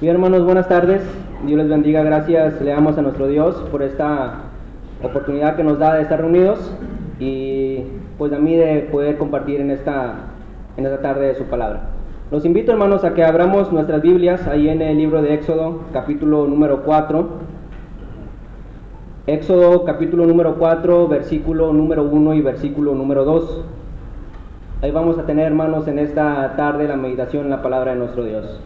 Bien, hermanos, buenas tardes. Dios les bendiga. Gracias le damos a nuestro Dios por esta oportunidad que nos da de estar reunidos y pues a mí de poder compartir en esta tarde de su palabra. Los invito, hermanos, a que abramos nuestras Biblias ahí en el libro de Éxodo, capítulo número 4. Éxodo, capítulo número 4, versículo número 1 y versículo número 2. Ahí vamos a tener, hermanos, en esta tarde la meditación en la palabra de nuestro Dios.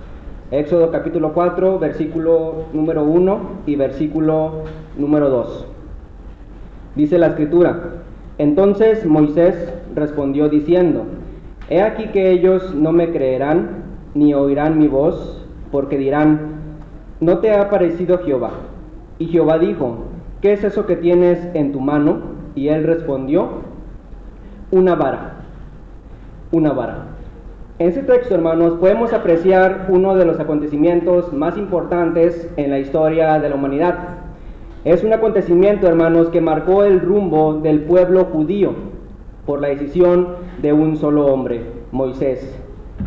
Éxodo capítulo 4, versículo número 1 y versículo número 2. Dice la escritura: Entonces Moisés respondió diciendo: He aquí que ellos no me creerán, ni oirán mi voz, porque dirán: ¿No te ha parecido Jehová? Y Jehová dijo: ¿Qué es eso que tienes en tu mano? Y él respondió: Una vara. Una vara. En este texto, hermanos, podemos apreciar uno de los acontecimientos más importantes en la historia de la humanidad. Es un acontecimiento, hermanos, que marcó el rumbo del pueblo judío por la decisión de un solo hombre, Moisés.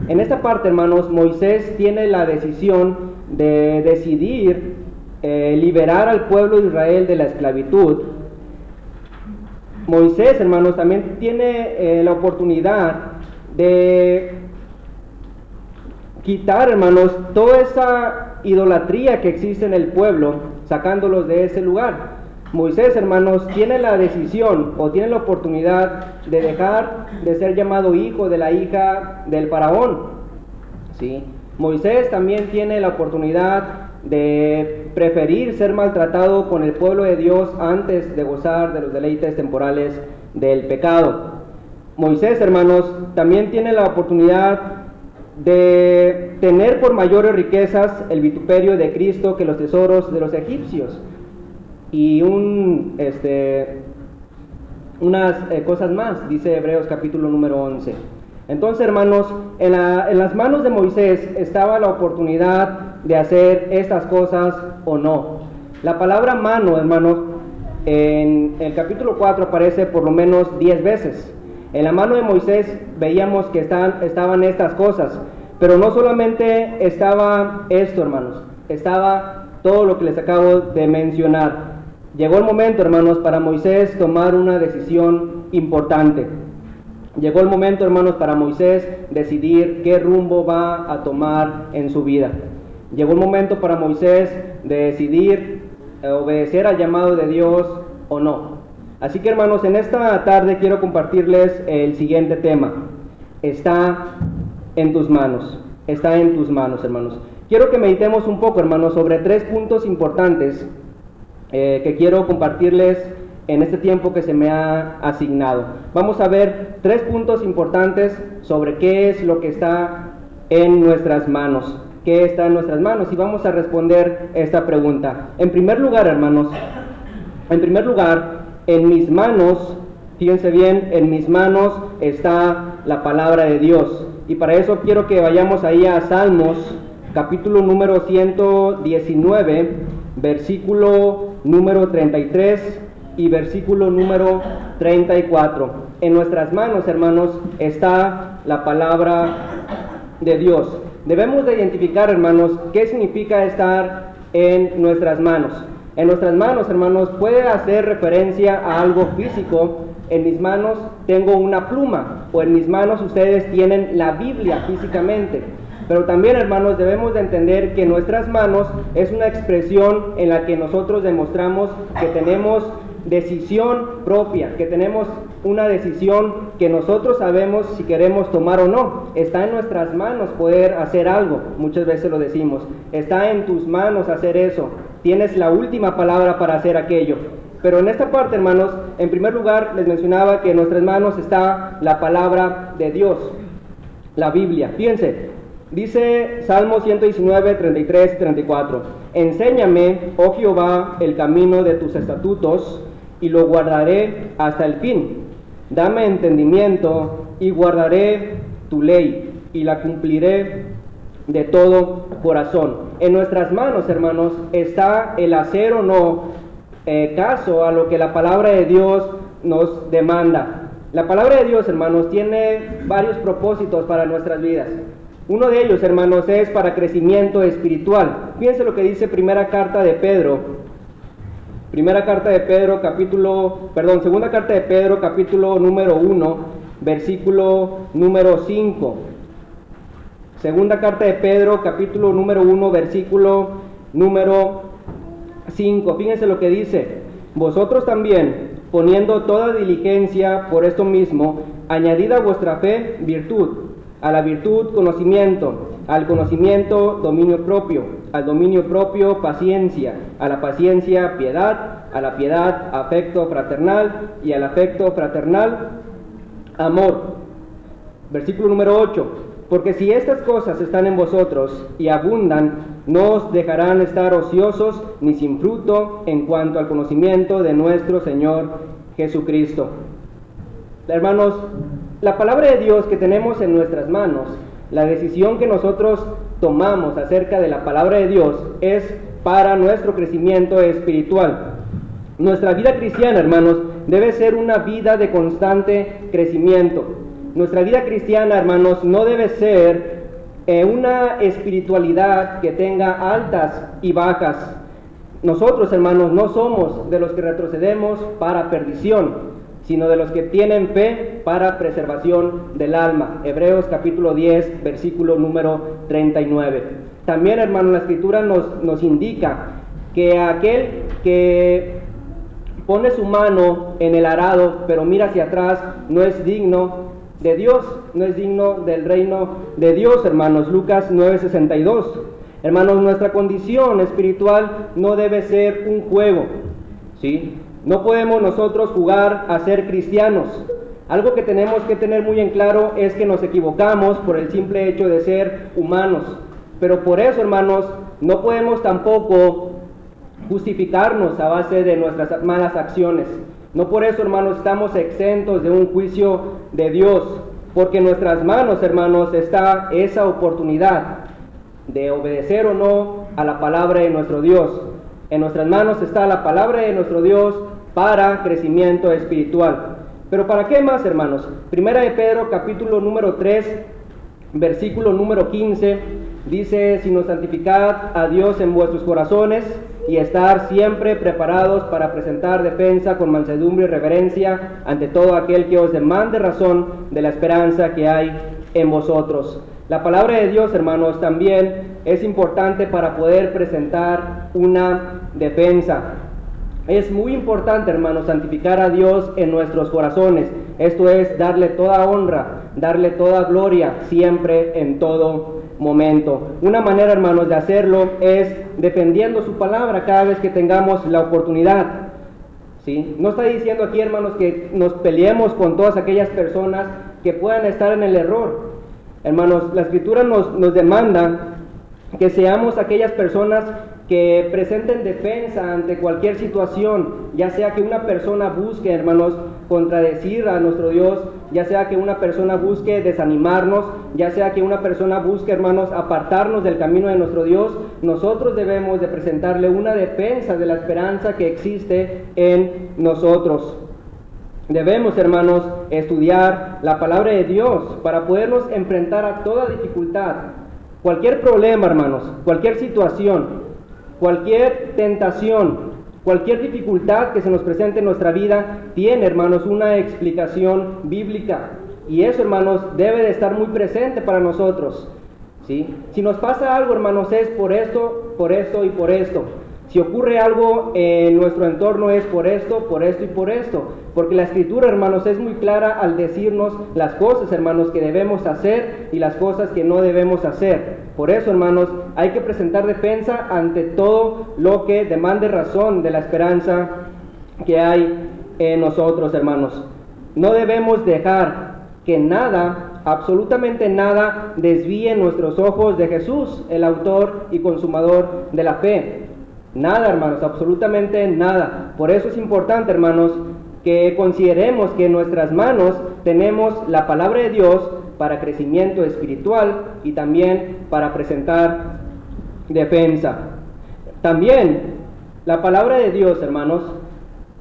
En esta parte, hermanos, Moisés tiene la decisión de decidir liberar al pueblo de Israel de la esclavitud. Moisés, hermanos, también tiene la oportunidad de quitar, hermanos, toda esa idolatría que existe en el pueblo, sacándolos de ese lugar. Moisés, hermanos, tiene la decisión o tiene la oportunidad de dejar de ser llamado hijo de la hija del faraón, ¿sí? Moisés también tiene la oportunidad de preferir ser maltratado con el pueblo de Dios antes de gozar de los deleites temporales del pecado. Moisés, hermanos, también tiene la oportunidad de tener por mayores riquezas el vituperio de Cristo que los tesoros de los egipcios y unas cosas más, dice Hebreos capítulo número 11. Entonces, hermanos, en las manos de Moisés estaba la oportunidad de hacer estas cosas o no. La palabra mano, hermanos, en el capítulo 4 aparece por lo menos 10 veces. En la mano de Moisés veíamos que estaban estas cosas, pero no solamente estaba esto, hermanos, estaba todo lo que les acabo de mencionar. Llegó el momento, hermanos, para Moisés tomar una decisión importante. Llegó el momento, hermanos, para Moisés decidir qué rumbo va a tomar en su vida. Llegó el momento para Moisés de decidir obedecer al llamado de Dios o no. Así que, hermanos, en esta tarde quiero compartirles el siguiente tema. Está en tus manos. Está en tus manos, hermanos. Quiero que meditemos un poco, hermanos, sobre 3 puntos importantes que quiero compartirles en este tiempo que se me ha asignado. Vamos a ver 3 puntos importantes sobre qué es lo que está en nuestras manos. ¿Qué está en nuestras manos? Y vamos a responder esta pregunta. En primer lugar, hermanos, en mis manos, fíjense bien, en mis manos está la palabra de Dios. Y para eso quiero que vayamos ahí a Salmos, capítulo número 119, versículo número 33 y versículo número 34. En nuestras manos, hermanos, está la palabra de Dios. Debemos de identificar, hermanos, qué significa estar en nuestras manos. En nuestras manos, hermanos, puede hacer referencia a algo físico. En mis manos tengo una pluma, o en mis manos ustedes tienen la Biblia físicamente. Pero también, hermanos, debemos de entender que nuestras manos es una expresión en la que nosotros demostramos que tenemos decisión propia, que tenemos una decisión que nosotros sabemos si queremos tomar o no. Está en nuestras manos poder hacer algo, muchas veces lo decimos. Está en tus manos hacer eso. Tienes la última palabra para hacer aquello. Pero en esta parte, hermanos, en primer lugar les mencionaba que en nuestras manos está la palabra de Dios, la Biblia. Fíjense, dice Salmo 119, 33 y 34: Enséñame, oh Jehová, el camino de tus estatutos, y lo guardaré hasta el fin. Dame entendimiento, y guardaré tu ley, y la cumpliré de todo corazón. En nuestras manos, hermanos, está el hacer o no caso a lo que la palabra de Dios nos demanda. La palabra de Dios, hermanos, tiene varios propósitos para nuestras vidas. Uno de ellos, hermanos, es para crecimiento espiritual. Fíjense lo que dice segunda carta de Pedro, capítulo número 1, versículo número 5. Segunda carta de Pedro, capítulo número 1, versículo número 5. Fíjense lo que dice: vosotros también, poniendo toda diligencia por esto mismo, añadid a vuestra fe virtud, a la virtud conocimiento, al conocimiento dominio propio, al dominio propio paciencia, a la paciencia piedad, a la piedad afecto fraternal y al afecto fraternal amor. Versículo número 8. Porque si estas cosas están en vosotros y abundan, no os dejarán estar ociosos ni sin fruto en cuanto al conocimiento de nuestro Señor Jesucristo. Hermanos, la palabra de Dios que tenemos en nuestras manos, la decisión que nosotros tomamos acerca de la palabra de Dios es para nuestro crecimiento espiritual. Nuestra vida cristiana, hermanos, debe ser una vida de constante crecimiento. Nuestra vida cristiana, hermanos, no debe ser una espiritualidad que tenga altas y bajas. Nosotros, hermanos, no somos de los que retrocedemos para perdición, sino de los que tienen fe para preservación del alma. Hebreos capítulo 10, versículo número 39. También, hermanos, la Escritura nos indica que aquel que pone su mano en el arado, pero mira hacia atrás, no es digno de Dios, no es digno del reino de Dios, hermanos. Lucas 9:62. Hermanos, nuestra condición espiritual no debe ser un juego, ¿sí? No podemos nosotros jugar a ser cristianos. Algo que tenemos que tener muy en claro es que nos equivocamos por el simple hecho de ser humanos. Pero por eso, hermanos, no podemos tampoco justificarnos a base de nuestras malas acciones. No por eso, hermanos, estamos exentos de un juicio de Dios, porque en nuestras manos, hermanos, está esa oportunidad de obedecer o no a la palabra de nuestro Dios. En nuestras manos está la palabra de nuestro Dios para crecimiento espiritual. ¿Pero para qué más, hermanos? Primera de Pedro, capítulo número 3, versículo número 15, dice: sino santificad a Dios en vuestros corazones y estar siempre preparados para presentar defensa con mansedumbre y reverencia ante todo aquel que os demande razón de la esperanza que hay en vosotros. La palabra de Dios, hermanos, también es importante para poder presentar una defensa. Es muy importante, hermanos, santificar a Dios en nuestros corazones. Esto es darle toda honra, darle toda gloria, siempre, en todo momento. Una manera, hermanos, de hacerlo es defendiendo su palabra cada vez que tengamos la oportunidad, ¿sí? No está diciendo aquí, hermanos, que nos peleemos con todas aquellas personas que puedan estar en el error. Hermanos, la Escritura nos demanda que seamos aquellas personas que presenten defensa ante cualquier situación, ya sea que una persona busque, hermanos, contradecir a nuestro Dios, ya sea que una persona busque desanimarnos, ya sea que una persona busque, hermanos, apartarnos del camino de nuestro Dios. Nosotros debemos de presentarle una defensa de la esperanza que existe en nosotros. Debemos, hermanos, estudiar la palabra de Dios para podernos enfrentar a toda dificultad, cualquier problema, hermanos, cualquier situación, cualquier tentación, cualquier dificultad que se nos presente en nuestra vida, tiene, hermanos, una explicación bíblica. Y eso, hermanos, debe de estar muy presente para nosotros, ¿sí? Si nos pasa algo, hermanos, es por esto y por esto. Si ocurre algo en nuestro entorno es por esto y por esto. Porque la Escritura, hermanos, es muy clara al decirnos las cosas, hermanos, que debemos hacer y las cosas que no debemos hacer. Por eso, hermanos, hay que presentar defensa ante todo lo que demande razón de la esperanza que hay en nosotros, hermanos. No debemos dejar que nada, absolutamente nada, desvíe nuestros ojos de Jesús, el autor y consumador de la fe. Nada, hermanos, absolutamente nada. Por eso es importante, hermanos, que consideremos que en nuestras manos tenemos la palabra de Dios para crecimiento espiritual y también para presentar defensa. También La palabra de Dios, hermanos,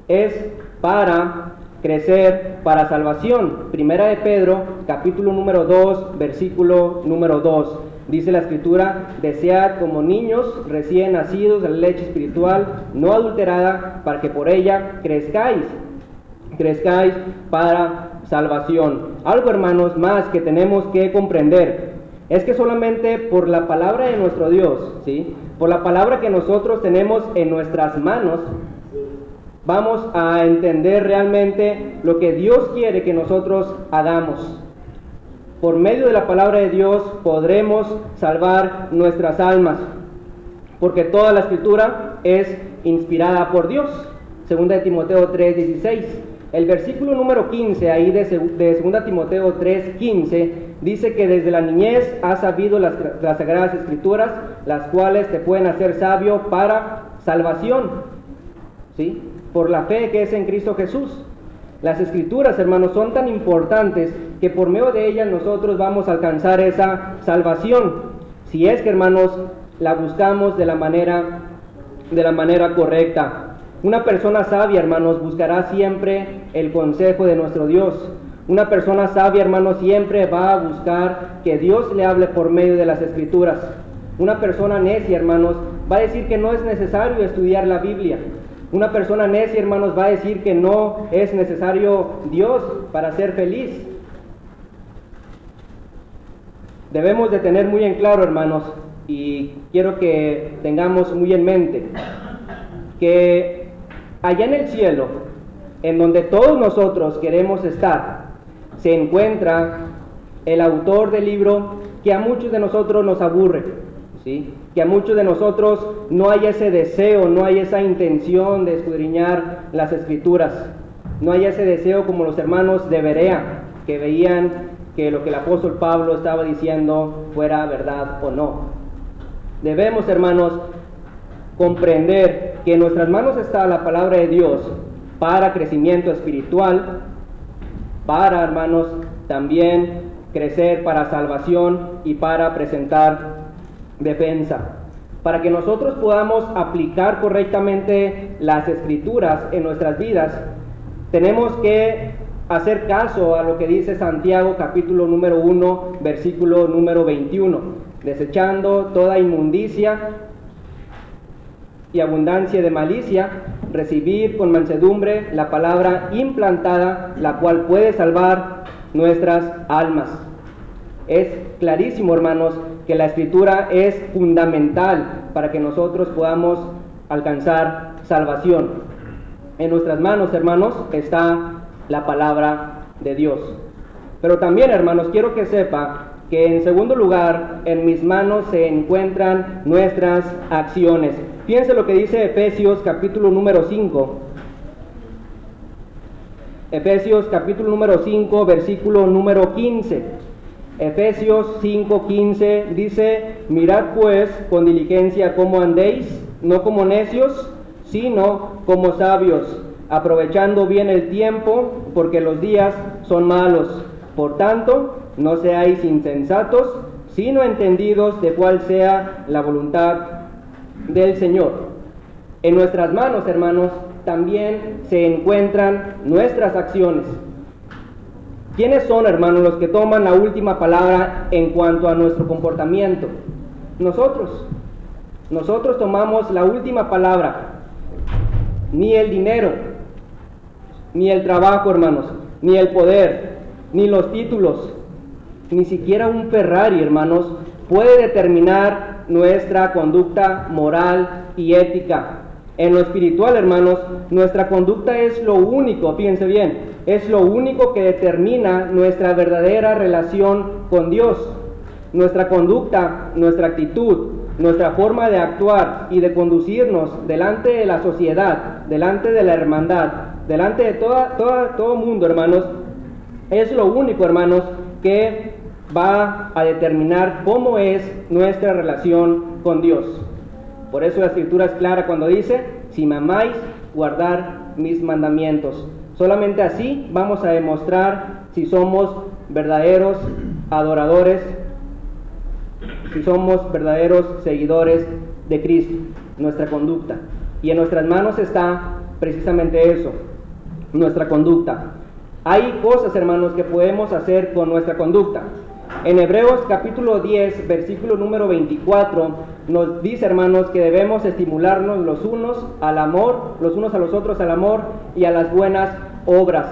es para crecer, para salvación. Primera de Pedro, capítulo número 2, versículo número 2. Dice la Escritura: desead como niños recién nacidos de la leche espiritual, no adulterada, para que por ella crezcáis para salvación. Algo, hermanos, más que tenemos que comprender es que solamente por la palabra de nuestro Dios, ¿sí?, por la palabra que nosotros tenemos en nuestras manos, vamos a entender realmente lo que Dios quiere que nosotros hagamos. Por medio de la palabra de Dios podremos salvar nuestras almas, porque toda la Escritura es inspirada por Dios. Segunda de Timoteo 3:16. El versículo número 15 ahí de 2 Timoteo 3:15 dice que desde la niñez has sabido las Sagradas Escrituras, las cuales te pueden hacer sabio para salvación, ¿sí?, por la fe que es en Cristo Jesús. Las Escrituras, hermanos, son tan importantes que por medio de ellas nosotros vamos a alcanzar esa salvación, si es que, hermanos, la buscamos de la manera correcta. Una persona sabia, hermanos, buscará siempre el consejo de nuestro Dios. Una persona sabia, hermanos, siempre va a buscar que Dios le hable por medio de las Escrituras. Una persona necia, hermanos, va a decir que no es necesario estudiar la Biblia. Una persona necia, hermanos, va a decir que no es necesario Dios para ser feliz. Debemos de tener muy en claro, hermanos, y quiero que tengamos muy en mente, que allá en el cielo, en donde todos nosotros queremos estar, se encuentra el autor del libro que a muchos de nosotros nos aburre, ¿sí?, que a muchos de nosotros no hay ese deseo, no hay esa intención de escudriñar las Escrituras, no hay ese deseo como los hermanos de Berea, que veían que lo que el apóstol Pablo estaba diciendo fuera verdad o no. Debemos, hermanos, comprender que en nuestras manos está la palabra de Dios para crecimiento espiritual, para, hermanos, también crecer para salvación y para presentar defensa. Para que nosotros podamos aplicar correctamente las Escrituras en nuestras vidas, tenemos que hacer caso a lo que dice Santiago capítulo número 1, versículo número 21, desechando toda inmundicia y abundancia de malicia, recibir con mansedumbre la palabra implantada, la cual puede salvar nuestras almas. Es clarísimo, hermanos, que la Escritura es fundamental para que nosotros podamos alcanzar salvación. En nuestras manos, hermanos, está la palabra de Dios. Pero también, hermanos, quiero que sepa que en segundo lugar, en mis manos se encuentran nuestras acciones. Fíjense lo que dice Efesios capítulo número 5. Efesios capítulo número 5, versículo número 15. Efesios 5:15 dice: mirad pues con diligencia cómo andéis, no como necios, sino como sabios, aprovechando bien el tiempo, porque los días son malos. Por tanto, no seáis insensatos, sino entendidos de cuál sea la voluntad del Señor. En nuestras manos, hermanos, también se encuentran nuestras acciones. ¿Quiénes son, hermanos, los que toman la última palabra en cuanto a nuestro comportamiento? Nosotros. Nosotros tomamos la última palabra. Ni el dinero, ni el trabajo, hermanos, ni el poder, ni los títulos, ni siquiera un Ferrari, hermanos, puede determinar nuestra conducta moral y ética. En lo espiritual, hermanos, nuestra conducta es lo único, fíjense bien, es lo único que determina nuestra verdadera relación con Dios. Nuestra conducta, nuestra actitud, nuestra forma de actuar y de conducirnos delante de la sociedad, delante de la hermandad, delante de todo mundo, hermanos, es lo único, hermanos, que va a determinar cómo es nuestra relación con Dios. Por eso la Escritura es clara cuando dice: si me amáis, guardar mis mandamientos. Solamente así vamos a demostrar si somos verdaderos adoradores, si somos verdaderos seguidores de Cristo, nuestra conducta. Y en nuestras manos está precisamente eso, nuestra conducta. Hay cosas, hermanos, que podemos hacer con nuestra conducta. En Hebreos capítulo 10, versículo número 24, nos dice, hermanos, que debemos estimularnos los unos al amor, los unos a los otros al amor y a las buenas obras.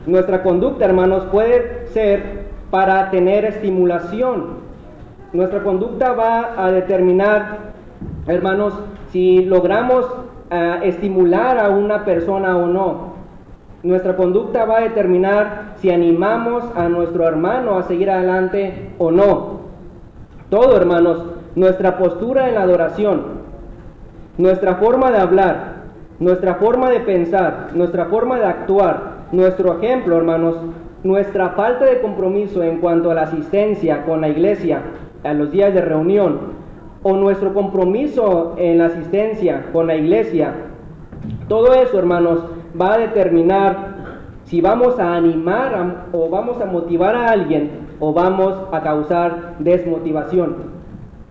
Nuestra conducta, hermanos, puede ser para tener estimulación. Nuestra conducta va a determinar, hermanos, si logramos estimular a una persona o no. Nuestra conducta va a determinar si animamos a nuestro hermano a seguir adelante o no. Todo, hermanos, nuestra postura en la adoración, nuestra forma de hablar, nuestra forma de pensar, nuestra forma de actuar, nuestro ejemplo, hermanos, nuestra falta de compromiso en cuanto a la asistencia con la iglesia a los días de reunión, o nuestro compromiso en la asistencia con la iglesia, todo eso, hermanos, va a determinar si vamos a animar o vamos a motivar a alguien o vamos a causar desmotivación.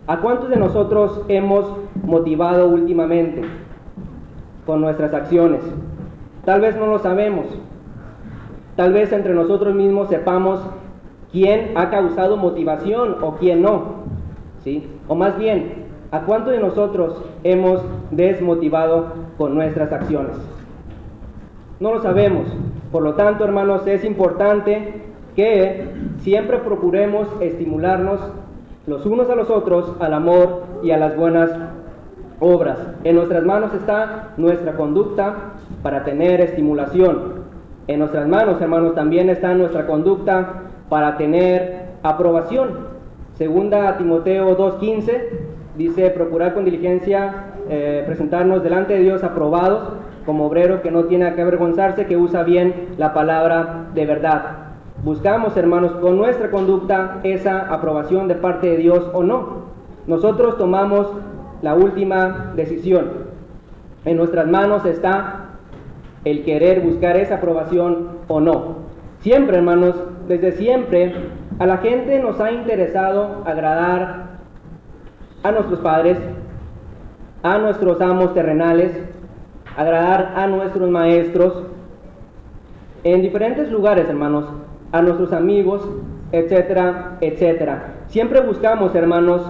¿A cuántos de nosotros hemos motivado últimamente con nuestras acciones? Tal vez no lo sabemos. Tal vez entre nosotros mismos sepamos quién ha causado motivación o quién no, ¿sí? O más bien, ¿a cuántos de nosotros hemos desmotivado con nuestras acciones? No lo sabemos. Por lo tanto, hermanos, es importante que siempre procuremos estimularnos los unos a los otros al amor y a las buenas obras. En nuestras manos está nuestra conducta para tener estimulación. En nuestras manos, hermanos, también está nuestra conducta para tener aprobación. Segunda a Timoteo 2:15 dice: procurar con diligencia presentarnos delante de Dios aprobados, como obrero que no tiene que avergonzarse, que usa bien la palabra de verdad. Buscamos, hermanos, con nuestra conducta esa aprobación de parte de Dios o no. Nosotros tomamos la última decisión. En nuestras manos está el querer buscar esa aprobación o no. Siempre, hermanos, desde siempre, a la gente nos ha interesado agradar a nuestros padres, a nuestros amos terrenales, agradar a nuestros maestros, en diferentes lugares, hermanos, a nuestros amigos, etcétera, etcétera. Siempre buscamos, hermanos,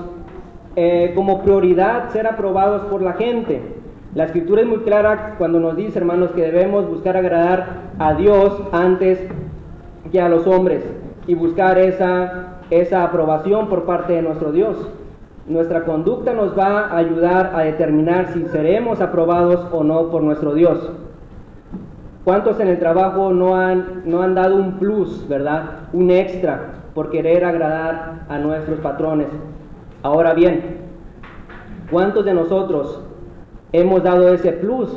como prioridad ser aprobados por la gente. La Escritura es muy clara cuando nos dice, hermanos, que debemos buscar agradar a Dios antes que a los hombres y buscar esa aprobación por parte de nuestro Dios. Nuestra conducta nos va a ayudar a determinar si seremos aprobados o no por nuestro Dios. ¿Cuántos en el trabajo no han dado un plus, verdad? Un extra por querer agradar a nuestros patrones. Ahora bien, ¿cuántos de nosotros hemos dado ese plus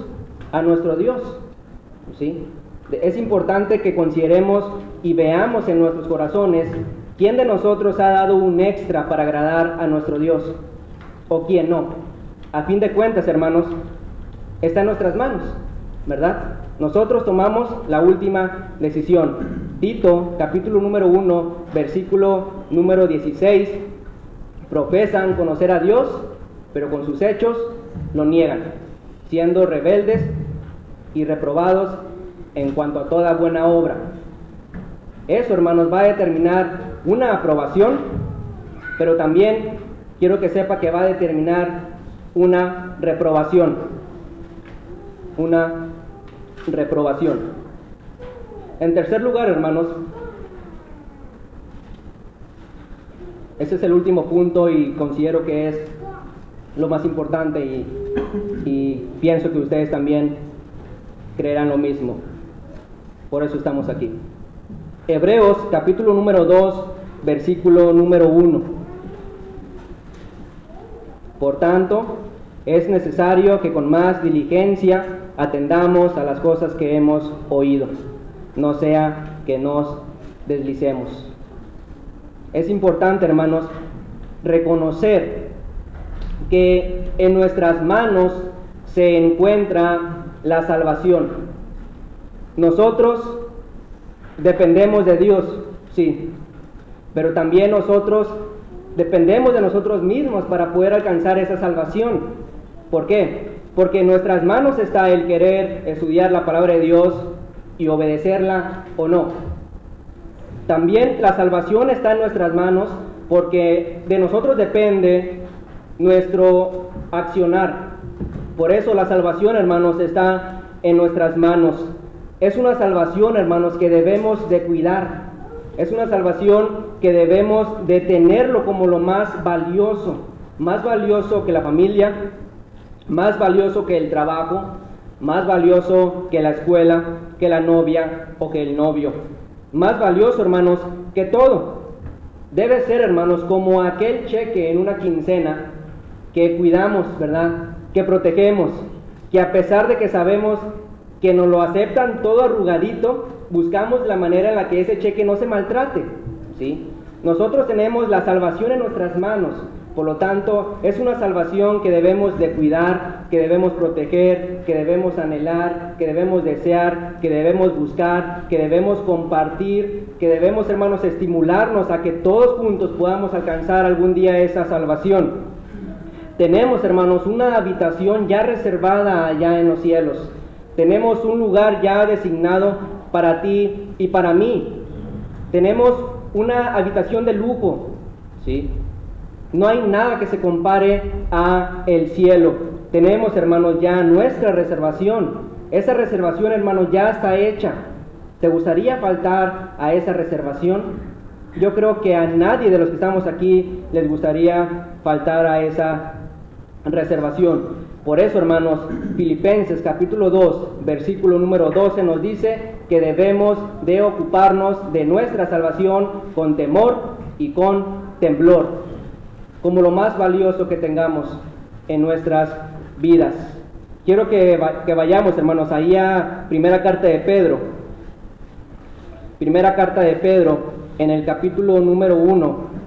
a nuestro Dios? ¿Sí? Es importante que consideremos y veamos en nuestros corazones quién de nosotros ha dado un extra para agradar a nuestro Dios o quién no. A fin de cuentas, hermanos, está en nuestras manos, ¿verdad? Nosotros tomamos la última decisión. Tito, capítulo número 1, versículo número 16, profesan conocer a Dios, pero con sus hechos lo niegan, siendo rebeldes y reprobados en cuanto a toda buena obra. Eso, hermanos, va a determinar una aprobación, pero también quiero que sepa que va a determinar una reprobación. Una reprobación. En tercer lugar, hermanos, ese es el último punto y considero que es lo más importante y pienso que ustedes también creerán lo mismo. Por eso estamos aquí. Hebreos capítulo número 2, versículo número 1. Por tanto, es necesario que con más diligencia atendamos a las cosas que hemos oído, no sea que nos deslicemos. Es importante, hermanos, reconocer que en nuestras manos se encuentra la salvación. Nosotros dependemos de Dios, sí, pero también nosotros dependemos de nosotros mismos para poder alcanzar esa salvación. ¿Por qué? porque en nuestras manos está el querer estudiar la palabra de Dios y obedecerla o no. También la salvación está en nuestras manos, porque de nosotros depende nuestro accionar. Por eso la salvación, hermanos, está en nuestras manos. Es una salvación, hermanos, que debemos de cuidar. Es una salvación que debemos de tenerlo como lo más valioso que la familia, más valioso que el trabajo, más valioso que la escuela, que la novia o que el novio. Más valioso, hermanos, que todo. Debe ser, hermanos, como aquel cheque en una quincena que cuidamos, ¿verdad? Que protegemos, que a pesar de que sabemos que nos lo aceptan todo arrugadito, buscamos la manera en la que ese cheque no se maltrate, ¿sí? Nosotros tenemos la salvación en nuestras manos, por lo tanto, es una salvación que debemos de cuidar, que debemos proteger, que debemos anhelar, que debemos desear, que debemos buscar, que debemos compartir, que debemos, hermanos, estimularnos a que todos juntos podamos alcanzar algún día esa salvación. Tenemos, hermanos, una habitación ya reservada allá en los cielos. Tenemos un lugar ya designado para ti y para mí. Tenemos una habitación de lujo, ¿sí? No hay nada que se compare a el cielo. Tenemos, hermanos, ya nuestra reservación. Esa reservación, hermanos, ya está hecha. ¿Te gustaría faltar a esa reservación? Yo creo que a nadie de los que estamos aquí les gustaría faltar a esa reservación. Por eso, hermanos, Filipenses capítulo 2, versículo número 12 nos dice que debemos de ocuparnos de nuestra salvación con temor y con temblor, como lo más valioso que tengamos en nuestras vidas. Quiero que vayamos, hermanos, ahí a primera carta de Pedro. Primera carta de Pedro, en el capítulo número 1.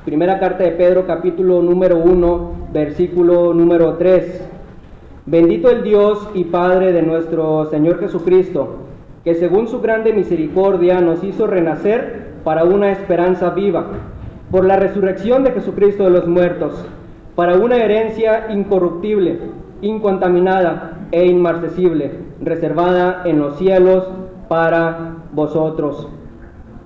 Primera carta de Pedro, capítulo número 1, versículo número 3. Bendito el Dios y Padre de nuestro Señor Jesucristo, que según su grande misericordia nos hizo renacer para una esperanza viva, por la resurrección de Jesucristo de los muertos, para una herencia incorruptible, incontaminada e inmarcesible, reservada en los cielos para vosotros.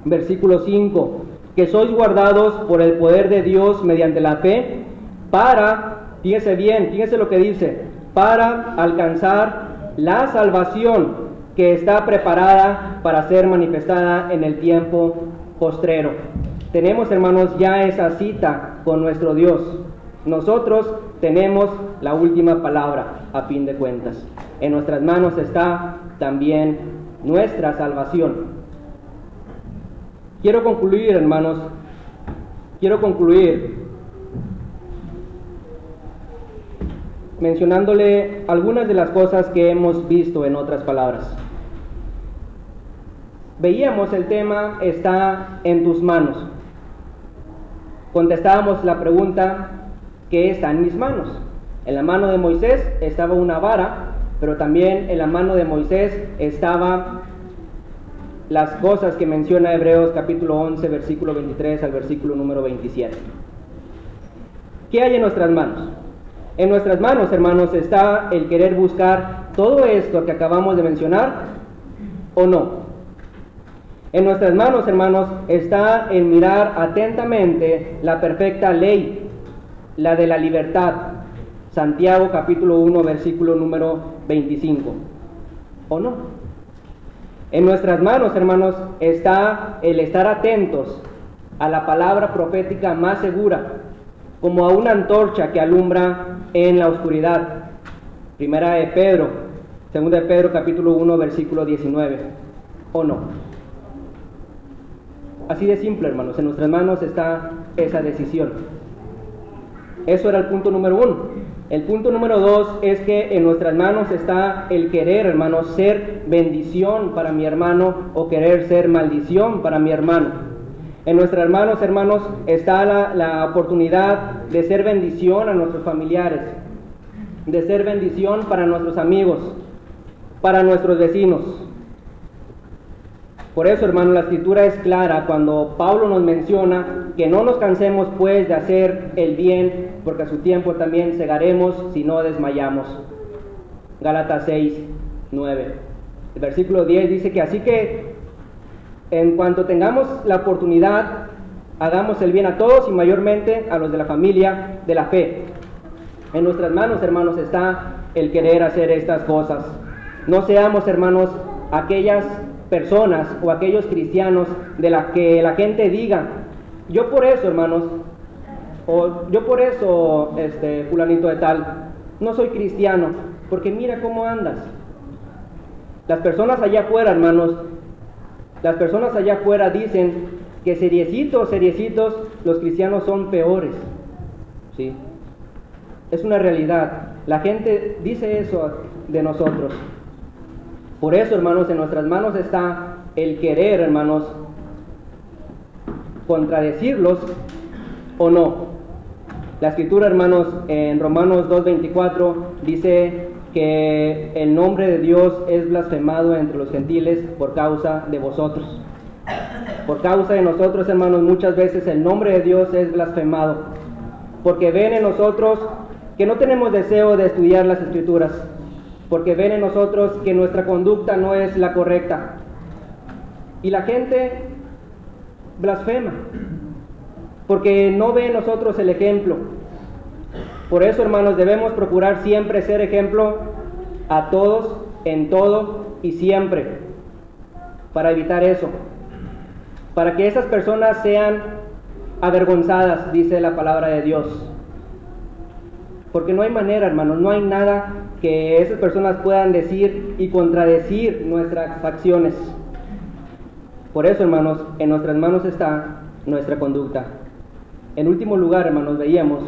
Versículo 5, que sois guardados por el poder de Dios mediante la fe, para, fíjese bien, fíjese lo que dice, para alcanzar la salvación que está preparada para ser manifestada en el tiempo postrero. Tenemos, hermanos, ya esa cita con nuestro Dios. Nosotros tenemos la última palabra, a fin de cuentas. En nuestras manos está también nuestra salvación. Quiero concluir, hermanos, mencionándole algunas de las cosas que hemos visto en otras palabras. Veíamos el tema está en tus manos. Contestábamos la pregunta, ¿qué está en mis manos? En la mano de Moisés estaba una vara, pero también en la mano de Moisés estaban las cosas que menciona Hebreos capítulo 11, versículo 23 al versículo número 27. ¿Qué hay en nuestras manos? En nuestras manos, hermanos, está el querer buscar todo esto que acabamos de mencionar, ¿o no? En nuestras manos, hermanos, está el mirar atentamente la perfecta ley, la de la libertad. Santiago capítulo 1, versículo número 25. ¿O no? En nuestras manos, hermanos, está el estar atentos a la palabra profética más segura, como a una antorcha que alumbra en la oscuridad. Segunda de Pedro capítulo 1, versículo 19. ¿O no? Así de simple, hermanos, en nuestras manos está esa decisión. Eso era el punto número 1. El punto número 2 es que en nuestras manos está el querer, hermanos, ser bendición para mi hermano o querer ser maldición para mi hermano. En nuestras manos, hermanos, está la oportunidad de ser bendición a nuestros familiares, de ser bendición para nuestros amigos, para nuestros vecinos. Por eso, hermano, la Escritura es clara cuando Pablo nos menciona que no nos cansemos pues de hacer el bien, porque a su tiempo también segaremos si no desmayamos. Gálatas 6, 9. El versículo 10 dice que así que en cuanto tengamos la oportunidad, hagamos el bien a todos y mayormente a los de la familia de la fe. En nuestras manos, hermanos, está el querer hacer estas cosas. No seamos, hermanos, aquellas personas o aquellos cristianos de las que la gente diga, yo por eso, hermanos, o yo por eso, fulanito de tal, no soy cristiano, porque mira cómo andas. Las personas allá afuera, hermanos, las personas allá afuera dicen que seriecitos, los cristianos son peores. ¿Sí? Es una realidad. La gente dice eso de nosotros. Por eso, hermanos, en nuestras manos está el querer, hermanos, contradecirlos o no. La Escritura, hermanos, en Romanos 2:24 dice que el nombre de Dios es blasfemado entre los gentiles por causa de vosotros. Por causa de nosotros, hermanos, muchas veces el nombre de Dios es blasfemado, porque ven en nosotros que no tenemos deseo de estudiar las Escrituras, porque ven en nosotros que nuestra conducta no es la correcta. Y la gente blasfema, porque no ve en nosotros el ejemplo. Por eso, hermanos, debemos procurar siempre ser ejemplo a todos, en todo y siempre, para evitar eso, para que esas personas sean avergonzadas, dice la palabra de Dios. Porque no hay manera, hermanos, no hay nada que esas personas puedan decir y contradecir nuestras acciones. Por eso, hermanos, en nuestras manos está nuestra conducta. En último lugar, hermanos, veíamos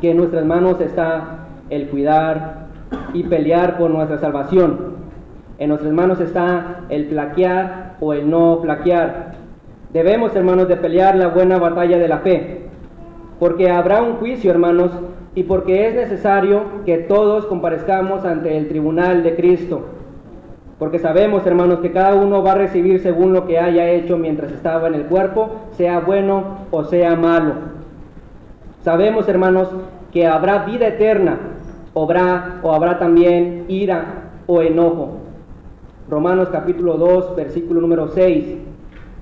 que en nuestras manos está el cuidar y pelear por nuestra salvación. En nuestras manos está el flaquear o el no flaquear. Debemos, hermanos, de pelear la buena batalla de la fe, porque habrá un juicio, hermanos, y porque es necesario que todos comparezcamos ante el tribunal de Cristo, porque sabemos, hermanos, que cada uno va a recibir según lo que haya hecho mientras estaba en el cuerpo, sea bueno o sea malo. Sabemos, hermanos, que habrá vida eterna, o habrá también ira o enojo. Romanos capítulo 2, versículo número 6,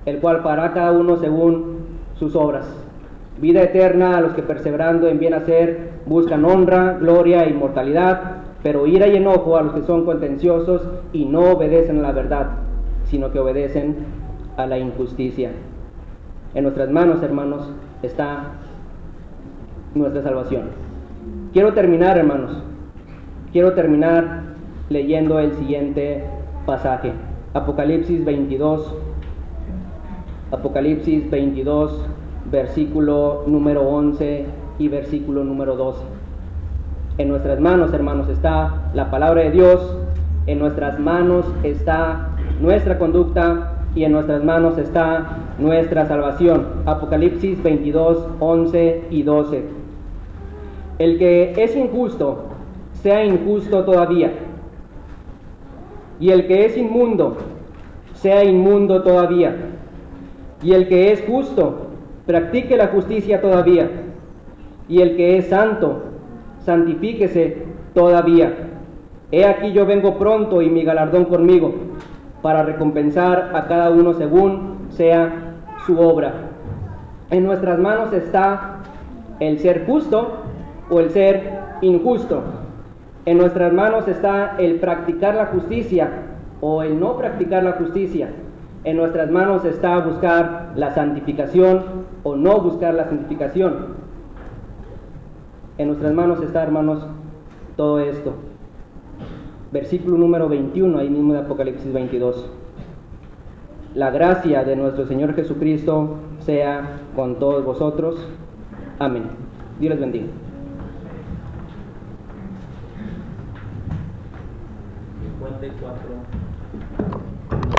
el cual pagará cada uno según sus obras. Vida eterna a los que perseverando en bien hacer buscan honra, gloria e inmortalidad, pero ira y enojo a los que son contenciosos y no obedecen a la verdad, sino que obedecen a la injusticia. En nuestras manos, hermanos, está nuestra salvación. Quiero terminar, hermanos, leyendo el siguiente pasaje. Apocalipsis 22, versículo número 11 y versículo número 12. En nuestras manos, hermanos, está la palabra de Dios, en nuestras manos está nuestra conducta y en nuestras manos está nuestra salvación. Apocalipsis 22, 11 y 12. El que es injusto, sea injusto todavía, y el que es inmundo, sea inmundo todavía, y el que es justo, practique la justicia todavía, y el que es santo, santifíquese todavía. He aquí yo vengo pronto y mi galardón conmigo, para recompensar a cada uno según sea su obra. En nuestras manos está el ser justo o el ser injusto. En nuestras manos está el practicar la justicia o el no practicar la justicia. En nuestras manos está buscar la santificación o no buscar la santificación. En nuestras manos está, hermanos, todo esto. Versículo número 21, ahí mismo de Apocalipsis 22. La gracia de nuestro Señor Jesucristo sea con todos vosotros. Amén. Dios les bendiga. 54.